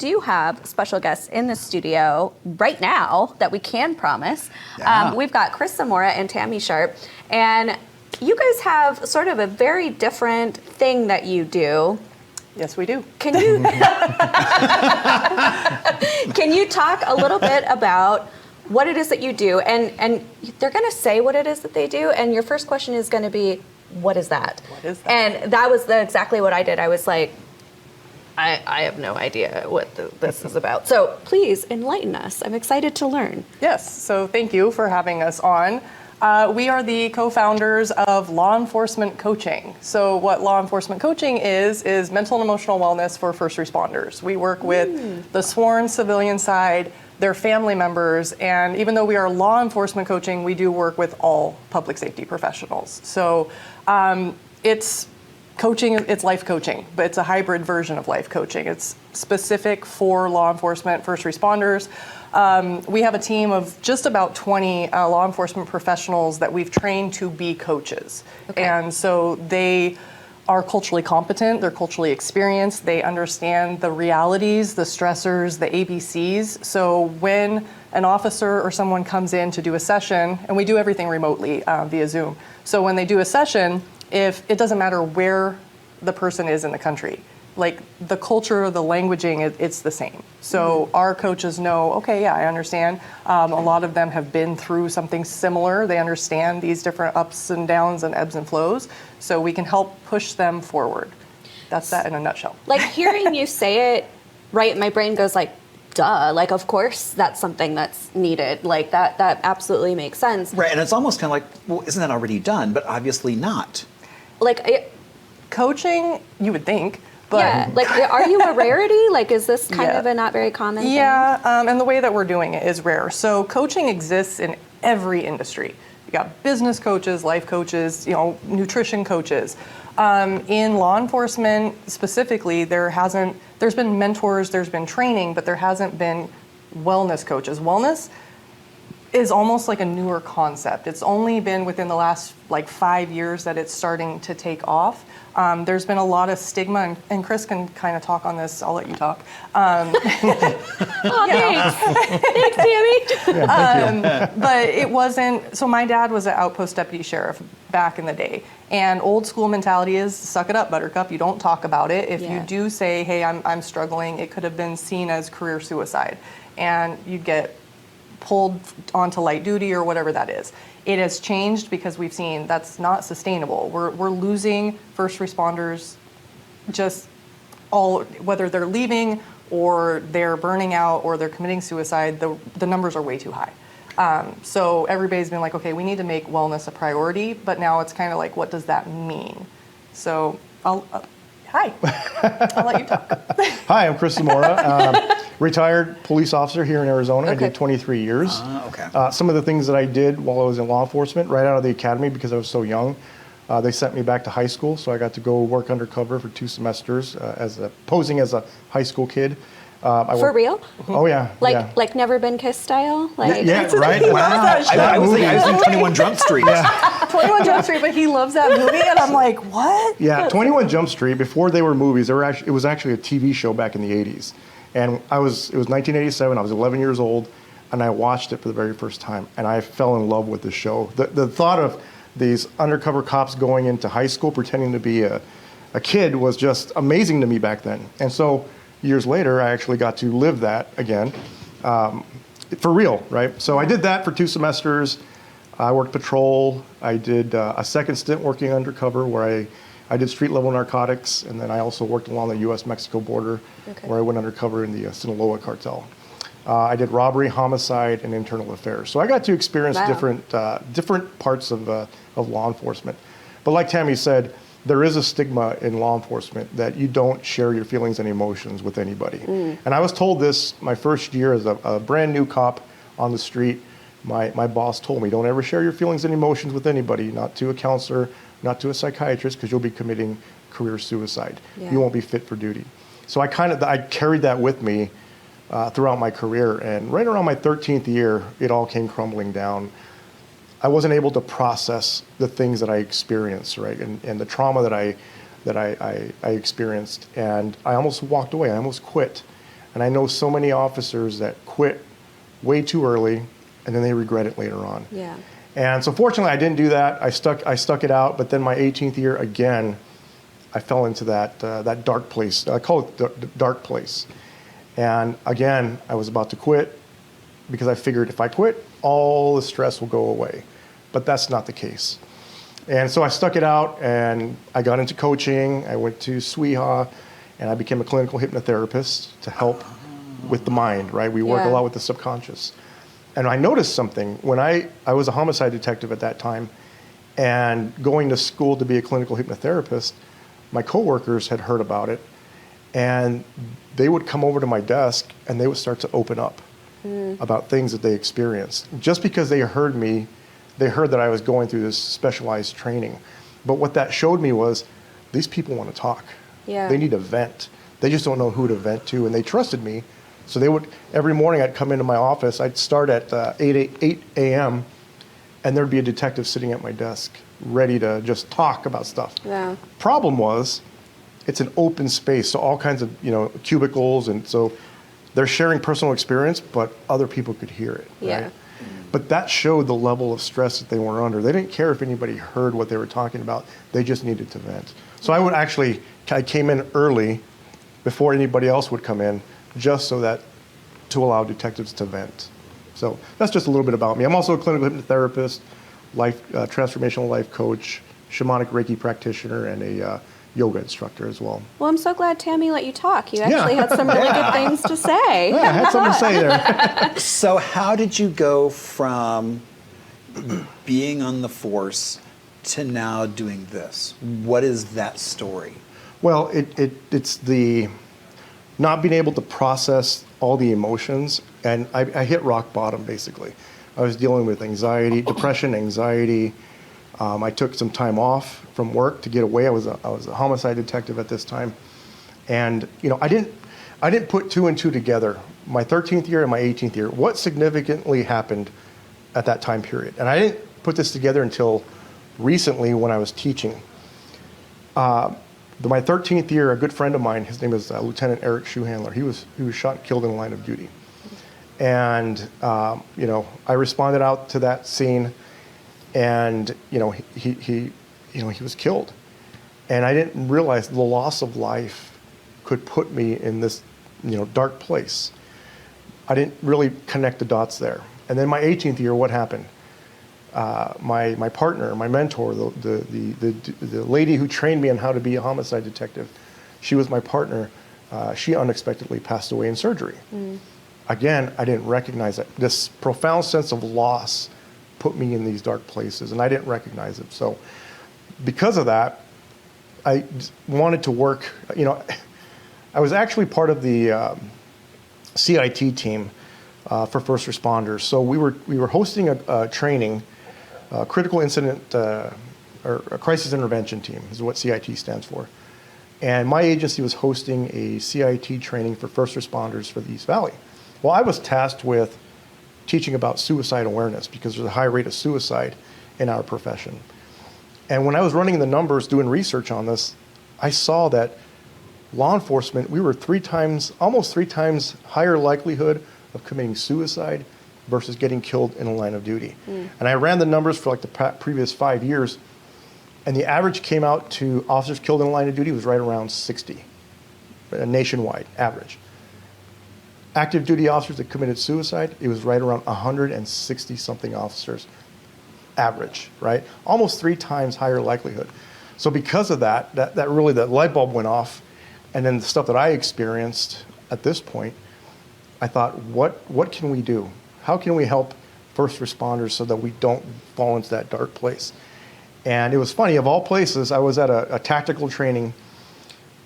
do have special guests in the studio right now that we can promise. We've got Chris Zamora and Tami Sharp, and you guys have sort of a very different thing that you do. Yes, we do. Can you can you talk a little bit about what it is that you do? And they're going to say what it is that they do, and your first question is going to be, what is that? What is that? And that was exactly what I did. I was like, I have no idea what this is about. So please enlighten us. I'm excited to learn. Yes, so thank you for having us on. We are the co-founders of Law Enforcement Coaching. So what Law Enforcement Coaching is mental and emotional wellness for first responders. We work with the sworn civilian side, their family members, and even though we are law enforcement coaching, we do work with all public safety professionals. So it's coaching, it's life coaching, but it's a hybrid version of life coaching. It's specific for law enforcement, first responders. We have a team of just about 20 law enforcement professionals that we've trained to be coaches. Okay. And so they are culturally competent, they're culturally experienced, they understand the realities, the stressors, the ABCs. So when an officer or someone comes in to do a session, and we do everything remotely via Zoom. So when they do a session, if it doesn't matter where the person is in the country, like the culture, the languaging, it's the same. So our coaches know, okay, yeah, I understand. A lot of them have been through something similar. They understand these different ups and downs and ebbs and flows. So we can help push them forward. That's that in a nutshell. Like hearing you say it, right, my brain goes like, duh, like of course that's something that's needed. Like that absolutely makes sense. Right, and it's almost kind of like, well, isn't that already done? But obviously not. Like coaching, you would think. But yeah, like are you a rarity? Like is this kind of a not very common thing? Yeah, and the way that we're doing it is rare. So coaching exists in every industry. You got business coaches, life coaches, nutrition coaches. In law enforcement specifically, there's been mentors, there's been training, but there hasn't been wellness coaches. Wellness is almost like a newer concept. It's only been within the last 5 years that it's starting to take off. There's been a lot of stigma, and Chris can kind of talk on this. I'll let you talk. Thanks. Thanks, Tami. Yeah, but it wasn't, so my dad was an outpost deputy sheriff back in the day. And old school mentality is, suck it up, buttercup, you don't talk about it. If you do say, hey, I'm struggling, it could have been seen as career suicide. And you'd get pulled onto light duty or whatever that is. It has changed because we've seen that's not sustainable. We're losing first responders just all, whether they're leaving or they're burning out or they're committing suicide, the numbers are way too high. So everybody's been like, okay, we need to make wellness a priority, but now it's kind of like, what does that mean? So hi, I'll let you talk. Hi, I'm Chris Zamora, retired police officer here in Arizona. Okay. I did 23 years. Okay. Some of the things that I did while I was in law enforcement, right out of the academy because I was so young, they sent me back to high school, so I got to go work undercover for 2 semesters posing as a high school kid. For real? Oh yeah. Like Never Been Kissed style? Like Yeah, right? Wow. I was thinking 21 Jump Street. 21 Jump Street, but he loves that movie, and I'm like, what? Yeah, 21 Jump Street, before they were movies, it was actually a TV show back in the 80s. And it was 1987, I was 11 years old, and I watched it for the very first time, and I fell in love with the show. The thought of these undercover cops going into high school pretending to be a kid was just amazing to me back then. And so years later, I actually got to live that again, for real, right? So I did that for 2 semesters. I worked patrol. I did a second stint working undercover where I did street level narcotics, and then I also worked along the U.S.-Mexico border where I went undercover in the Sinaloa cartel. I did robbery, homicide, and internal affairs. So I got to experience different parts of law enforcement. But like Tami said, there is a stigma in law enforcement that you don't share your feelings and emotions with anybody. And I was told this my first year as a brand new cop on the street. My boss told me, don't ever share your feelings and emotions with anybody, not to a counselor, not to a psychiatrist, because you'll be committing career suicide. Yeah. You won't be fit for duty. So I carried that with me throughout my career, and right around my 13th year, it all came crumbling down. I wasn't able to process the things that I experienced, right, and the trauma that I experienced, and I almost walked away. I almost quit. And I know so many officers that quit way too early, and then they regret it later on. Yeah. And so fortunately, I didn't do that. I stuck it out. But then my 18th year, again, I fell into that dark place. I call it the dark place. And again, I was about to quit because I figured if I quit, all the stress will go away. But that's not the case. And so I stuck it out, and I got into coaching. I went to SWIHA, and I became a clinical hypnotherapist to help with the mind, right? We work a lot with the subconscious. And I noticed something. When I was a homicide detective at that time, and going to school to be a clinical hypnotherapist, my coworkers had heard about it, and they would come over to my desk, and they would start to open up about things that they experienced. Just because they heard me, they heard that I was going through this specialized training. But what that showed me was these people want to talk. Yeah. They need to vent. They just don't know who to vent to, and they trusted me. So they would, every morning I'd come into my office, I'd start at 8 a.m., and there'd be a detective sitting at my desk ready to just talk about stuff. Yeah. Problem was, it's an open space, so all kinds of cubicles, and so they're sharing personal experience, but other people could hear it. Yeah. Right? But that showed the level of stress that they were under. They didn't care if anybody heard what they were talking about. They just needed to vent. So I came in early before anybody else would come in, just so that to allow detectives to vent. So that's just a little bit about me. I'm also a clinical hypnotherapist, transformational life coach, shamanic Reiki practitioner, and a yoga instructor as well. Well, I'm so glad Tami let you talk. You actually had some really good things to say. Yeah, I had something to say there. So how did you go from being on the force to now doing this? What is that story? Well, it's the not being able to process all the emotions, and I hit rock bottom, basically. I was dealing with anxiety, depression, anxiety. I took some time off from work to get away. I was a homicide detective at this time, and I didn't put two and two together. My 13th year and my 18th year, what significantly happened at that time period? And I didn't put this together until recently when I was teaching. My 13th year, a good friend of mine, his name is Lieutenant Eric Schuhandler. He was shot and killed in the line of duty, and I responded out to that scene. And he was killed, and I didn't realize the loss of life could put me in this dark place. I didn't really connect the dots there. And then my 18th year, what happened? My partner, my mentor, the lady who trained me on how to be a homicide detective, she was my partner. She unexpectedly passed away in surgery. Again, I didn't recognize it. This profound sense of loss put me in these dark places, and I didn't recognize it. So because of that, I wanted to work. I was actually part of the CIT team for first responders. So we were hosting a training, critical incident or a crisis intervention team is what CIT stands for. And my agency was hosting a CIT training for first responders for the East Valley. Well, I was tasked with teaching about suicide awareness because there's a high rate of suicide in our profession. And when I was running the numbers, doing research on this, I saw that law enforcement, we were almost three times higher likelihood of committing suicide versus getting killed in a line of duty. And I ran the numbers for like the previous 5 years, and the average came out to officers killed in a line of duty was right around 60, nationwide average. Active duty officers that committed suicide, it was right around 160 something officers average, right? Almost 3 times higher likelihood. So because of that really, that light bulb went off. And then the stuff that I experienced at this point, I thought, what can we do? How can we help first responders so that we don't fall into that dark place? And it was funny, of all places, I was at a tactical training,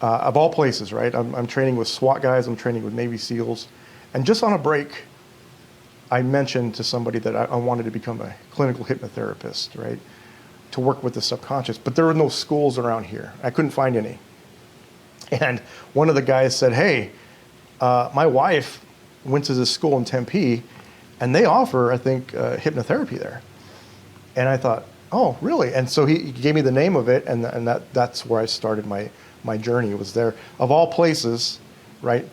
of all places, right? I'm training with SWAT guys, I'm training with Navy SEALs. And just on a break, I mentioned to somebody that I wanted to become a clinical hypnotherapist, right? To work with the subconscious. But there were no schools around here. I couldn't find any. And one of the guys said, hey, my wife went to this school in Tempe, and they offer, I think, hypnotherapy there. And I thought, oh, really? And so he gave me the name of it, and that's where I started my journey. It was there. Of all places, right?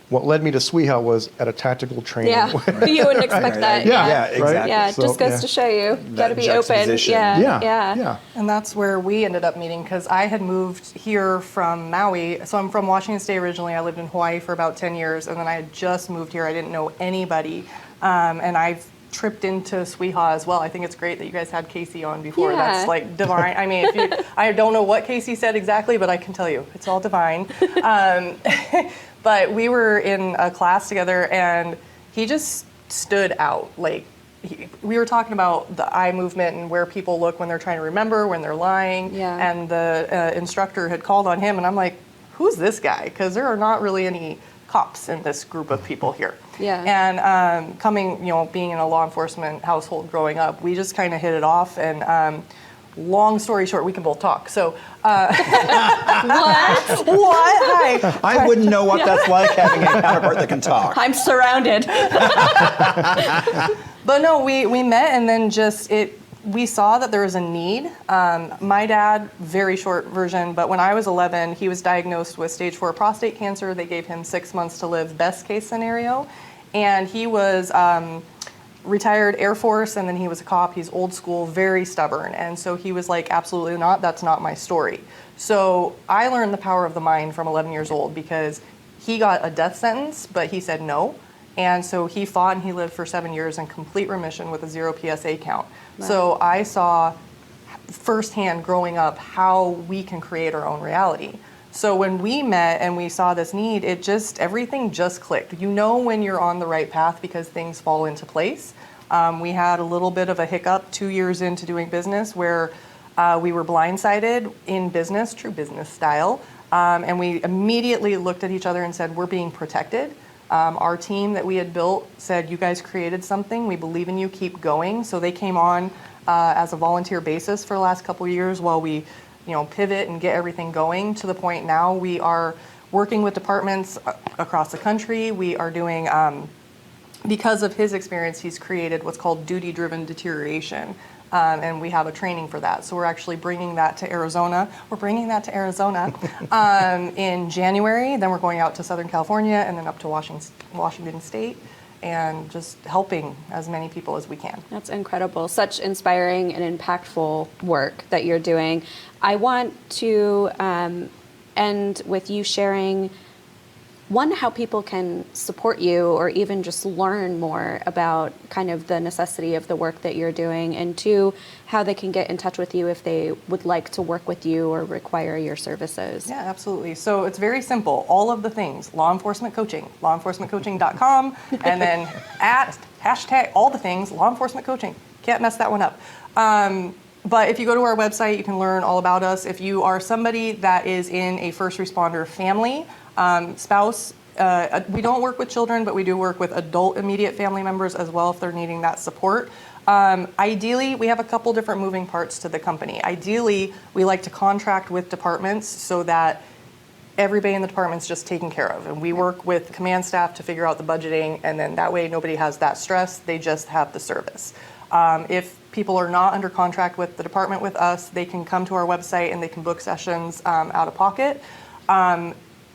what led me to SWIHA was at a tactical training. Yeah, you wouldn't expect that. Yeah, exactly. Yeah, it So, just goes yeah. to show you, got to That be open. juxtaposition. Yeah. And that's where we ended up meeting because I had moved here from Maui. So I'm from Washington State originally. I lived in Hawaii for about 10 years, and then I had just moved here. I didn't know anybody. And I've tripped into SWIHA as well. I think it's great that you guys had Casey on before. Yeah. That's like divine. I mean, I don't know what Casey said exactly, but I can tell you it's all divine. But we were in a class together, and he just stood out. Like, we were talking about the eye movement and where people look when they're trying to remember, when they're lying. Yeah. And the instructor had called on him, and I'm like, who's this guy? Because there are not really any cops in this group of people here. Yeah. And being in a law enforcement household growing up, we just kind of hit it off. And long story short, we can both talk. So, What? what? Hi. I wouldn't know what that's like having a counterpart that can talk. I'm surrounded. But no, we met, and then we saw that there was a need. My dad, very short version, but when I was 11, he was diagnosed with stage 4 prostate cancer. They gave him 6 months to live, best case scenario. And he was retired Air Force, and then he was a cop. He's old school, very stubborn. And so he was like, absolutely not, that's not my story. So I learned the power of the mind from 11 years old because he got a death sentence, but he said no. And so he fought, and he lived for 7 years in complete remission with a 0 PSA count. Wow. So I saw firsthand growing up how we can create our own reality. So when we met and we saw this need, everything just clicked. You know when you're on the right path because things fall into place. We had a little bit of a hiccup 2 years into doing business where we were blindsided in business, true business style. And we immediately looked at each other and said, we're being protected. Our team that we had built said, you guys created something. We believe in you. Keep going. So they came on as a volunteer basis for the last couple of years while we pivot and get everything going to the point now we are working with departments across the country. We are doing, because of his experience, he's created what's called duty-driven deterioration. And we have a training for that. So we're actually bringing that to Arizona. In January. Then we're going out to Southern California and then up to Washington State and just helping as many people as we can. That's incredible. Such inspiring and impactful work that you're doing. I want to end with you sharing, one, how people can support you or even just learn more about kind of the necessity of the work that you're doing, and two, how they can get in touch with you if they would like to work with you or require your services. Yeah, absolutely. So it's very simple. All of the things, law enforcement coaching, lawenforcementcoaching.com, and then @ all the things, law enforcement coaching. Can't mess that one up. But if you go to our website, you can learn all about us. If you are somebody that is in a first responder family, spouse, we don't work with children, but we do work with adult immediate family members as well if they're needing that support. Ideally, we have a couple different moving parts to the company. Ideally, we like to contract with departments so that everybody in the department's just taken care of. And we work with command staff to figure out the budgeting, and then that way nobody has that stress, they just have the service. If people are not under contract with the department with us, they can come to our website and they can book sessions out of pocket.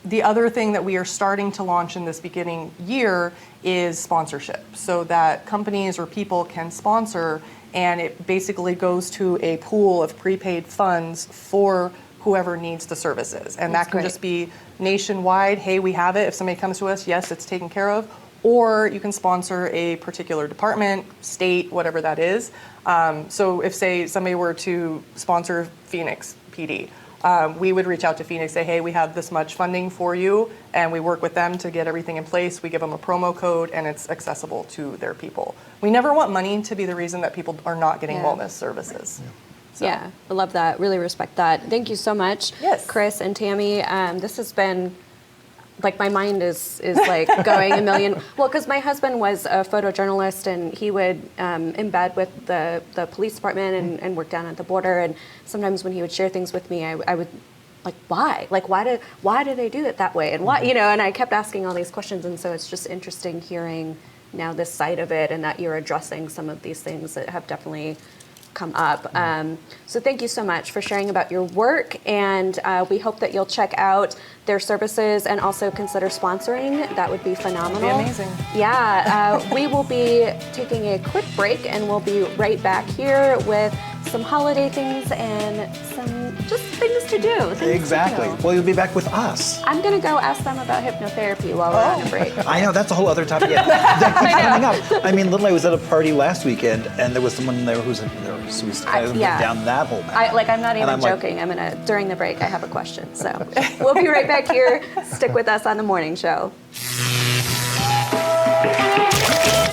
The other thing that we are starting to launch in this beginning year is sponsorship, so that companies or people can sponsor, and it basically goes to a pool of prepaid funds for whoever needs the services. And That's that can great. just be nationwide. Hey, we have it. If somebody comes to us, yes, it's taken care of. Or you can sponsor a particular department, state, whatever that is. So if, say, somebody were to sponsor Phoenix PD, we would reach out to Phoenix, say, hey, we have this much funding for you, and we work with them to get everything in place. We give them a promo code, and it's accessible to their people. We never want money to be the reason that people are not getting Yeah. wellness services. So. Yeah, I love that. Really respect that. Thank you so much, Yes. Chris and Tami. This has been, like, my mind is like going a million. Well, because my husband was a photojournalist, and he would embed with the police department and work down at the border. And sometimes when he would share things with me, I would like, why? Like, why do they do it that way? And why, and I kept asking all these questions. And so it's just interesting hearing now this side of it, and that you're addressing some of these things that have definitely come up. So thank you so much for sharing about your work, and we hope that you'll check out their services and also consider sponsoring. That would be phenomenal. That'd be amazing. Yeah, we will be taking a quick break, and we'll be right back here with some holiday things and some just things to do. things to Exactly. do. Well, you'll be back with us. I'm gonna go ask them about hypnotherapy while we're on a break. I know, that's a whole other topic. Yeah, that keeps coming up. I mean, literally, I was at a party last weekend, and there was someone there who's there, so we kind of went down that whole path. I'm not even I'm like- joking. During the break, I have a question. So we'll be right back here. Stick with us on the morning show.